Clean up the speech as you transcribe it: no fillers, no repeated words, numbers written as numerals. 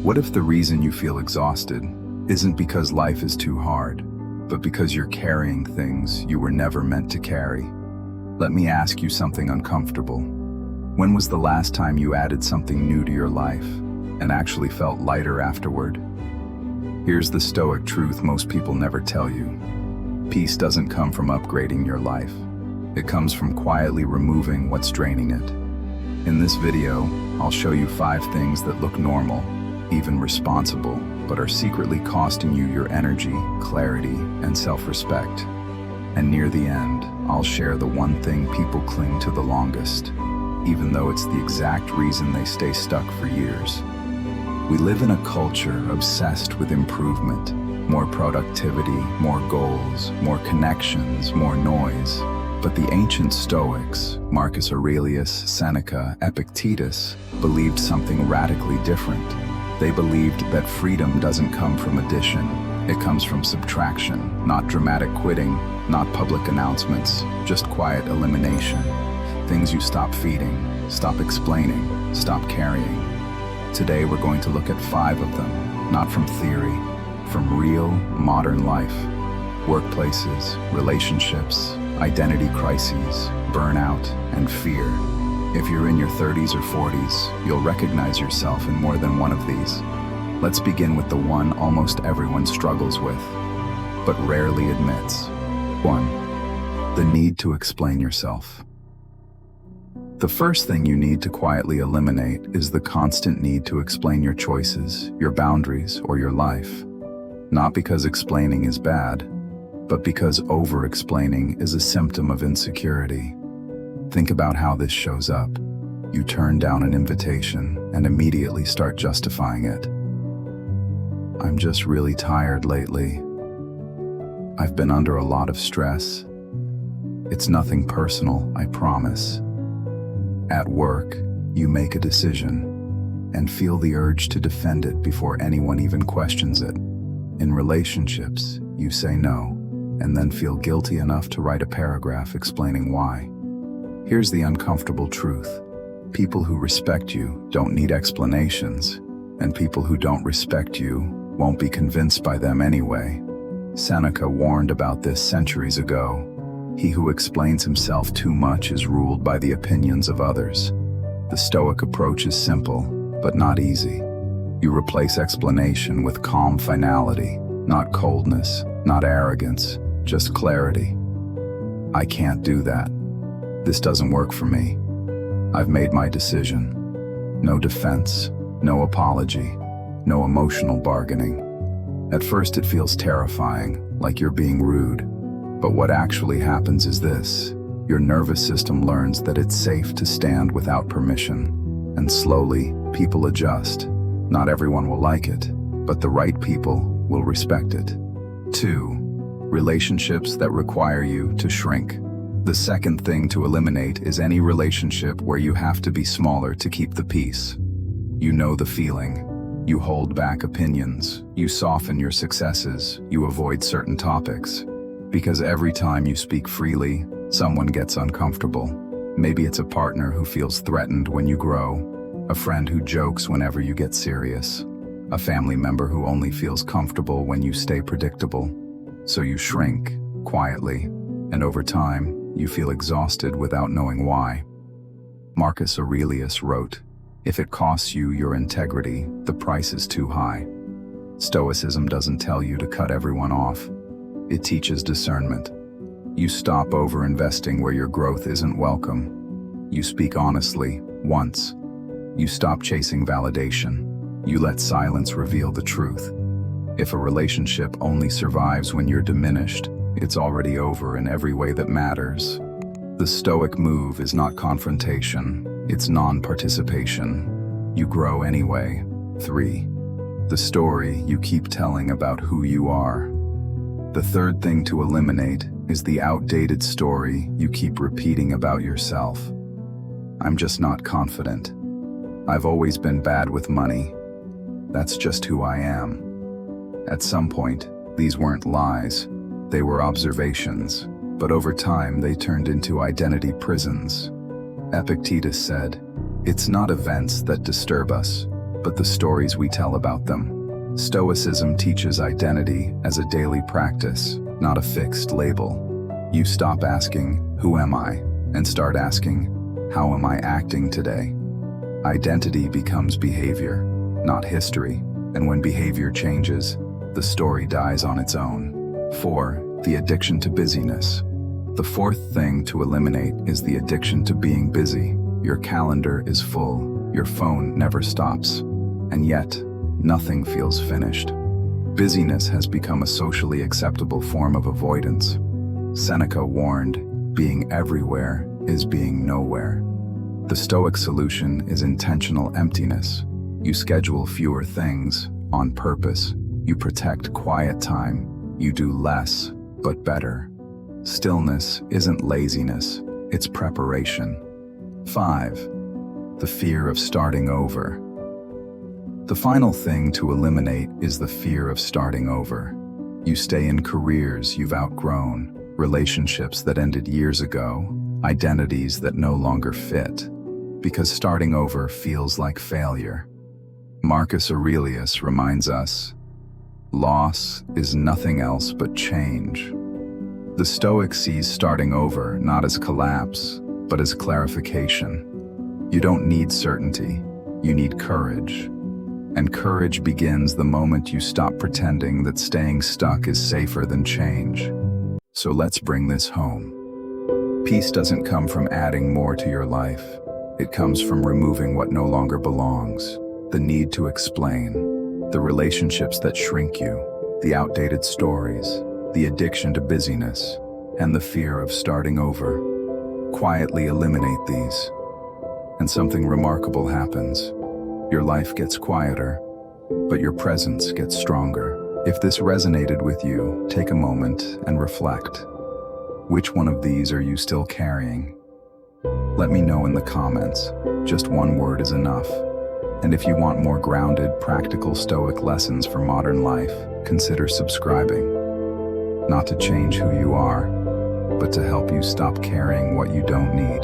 What if the reason you feel exhausted isn't because life is too hard, but because you're carrying things you were never meant to carry? Let me ask you something uncomfortable. When was the last time you added something new to your life and actually felt lighter afterward? Here's the Stoic truth most people never tell you. Peace doesn't come from upgrading your life. It comes from quietly removing what's draining it. In this video, I'll show you 5 things that look normal, even responsible, but are secretly costing you your energy, clarity, and self-respect. And near the end, I'll share the one thing people cling to the longest, even though it's the exact reason they stay stuck for years. We live in a culture obsessed with improvement, more productivity, more goals, more connections, more noise. But the ancient Stoics, Marcus Aurelius, Seneca, Epictetus, believed something radically different. They believed that freedom doesn't come from addition, it comes from subtraction, not dramatic quitting, not public announcements, just quiet elimination. Things you stop feeding, stop explaining, stop carrying. Today we're going to look at 5 of them, not from theory, from real, modern life. Workplaces, relationships, identity crises, burnout, and fear. If you're in your 30s or 40s, you'll recognize yourself in more than one of these. Let's begin with the one almost everyone struggles with, but rarely admits. 1. The need to explain yourself. The first thing you need to quietly eliminate is the constant need to explain your choices, your boundaries, or your life. Not because explaining is bad, but because over-explaining is a symptom of insecurity. Think about how this shows up. You turn down an invitation and immediately start justifying it. I'm just really tired lately. I've been under a lot of stress. It's nothing personal, I promise. At work, you make a decision and feel the urge to defend it before anyone even questions it. In relationships, you say no, and then feel guilty enough to write a paragraph explaining why. Here's the uncomfortable truth. People who respect you don't need explanations, and people who don't respect you won't be convinced by them anyway. Seneca warned about this centuries ago. He who explains himself too much is ruled by the opinions of others. The Stoic approach is simple, but not easy. You replace explanation with calm finality, not coldness, not arrogance, just clarity. I can't do that. This doesn't work for me. I've made my decision. No defense, no apology, no emotional bargaining. At first it feels terrifying, like you're being rude. But what actually happens is this. Your nervous system learns that it's safe to stand without permission. And slowly, people adjust. Not everyone will like it, but the right people will respect it. 2. Relationships that require you to shrink. The second thing to eliminate is any relationship where you have to be smaller to keep the peace. You know the feeling. You hold back opinions. You soften your successes. You avoid certain topics. Because every time you speak freely, someone gets uncomfortable. Maybe it's a partner who feels threatened when you grow, a friend who jokes whenever you get serious, a family member who only feels comfortable when you stay predictable. So you shrink, quietly, and over time, you feel exhausted without knowing why. Marcus Aurelius wrote, "If it costs you your integrity, the price is too high." Stoicism doesn't tell you to cut everyone off. It teaches discernment. You stop over-investing where your growth isn't welcome. You speak honestly, once. You stop chasing validation. You let silence reveal the truth. If a relationship only survives when you're diminished, it's already over in every way that matters. The Stoic move is not confrontation, it's non-participation. You grow anyway. 3. The story you keep telling about who you are. The third thing to eliminate is the outdated story you keep repeating about yourself. I'm just not confident. I've always been bad with money. That's just who I am. At some point, these weren't lies. They were observations, but over time they turned into identity prisons. Epictetus said, "It's not events that disturb us, but the stories we tell about them. Stoicism teaches identity as a daily practice, not a fixed label. You stop asking, "Who am I?" and start asking, "How am I acting today?" Identity becomes behavior, not history, and when behavior changes, the story dies on its own. 4. The addiction to busyness. The fourth thing to eliminate is the addiction to being busy. Your calendar is full, your phone never stops, and yet, nothing feels finished. Busyness has become a socially acceptable form of avoidance. Seneca warned, "Being everywhere is being nowhere." The Stoic solution is intentional emptiness. You schedule fewer things on purpose. You protect quiet time. You do less, but better. Stillness isn't laziness, it's preparation. 5. The fear of starting over. The final thing to eliminate is the fear of starting over. You stay in careers you've outgrown, relationships that ended years ago, identities that no longer fit, because starting over feels like failure. Marcus Aurelius reminds us, "Loss is nothing else but change." The Stoic sees starting over not as collapse, but as clarification. You don't need certainty, you need courage. And courage begins the moment you stop pretending that staying stuck is safer than change. So let's bring this home. Peace doesn't come from adding more to your life. It comes from removing what no longer belongs. The need to explain, the relationships that shrink you, the outdated stories, the addiction to busyness, and the fear of starting over. Quietly eliminate these, and something remarkable happens. Your life gets quieter, but your presence gets stronger. If this resonated with you, take a moment and reflect. Which one of these are you still carrying? Let me know in the comments. Just one word is enough. And if you want more grounded, practical Stoic lessons for modern life, consider subscribing. Not to change who you are, but to help you stop carrying what you don't need.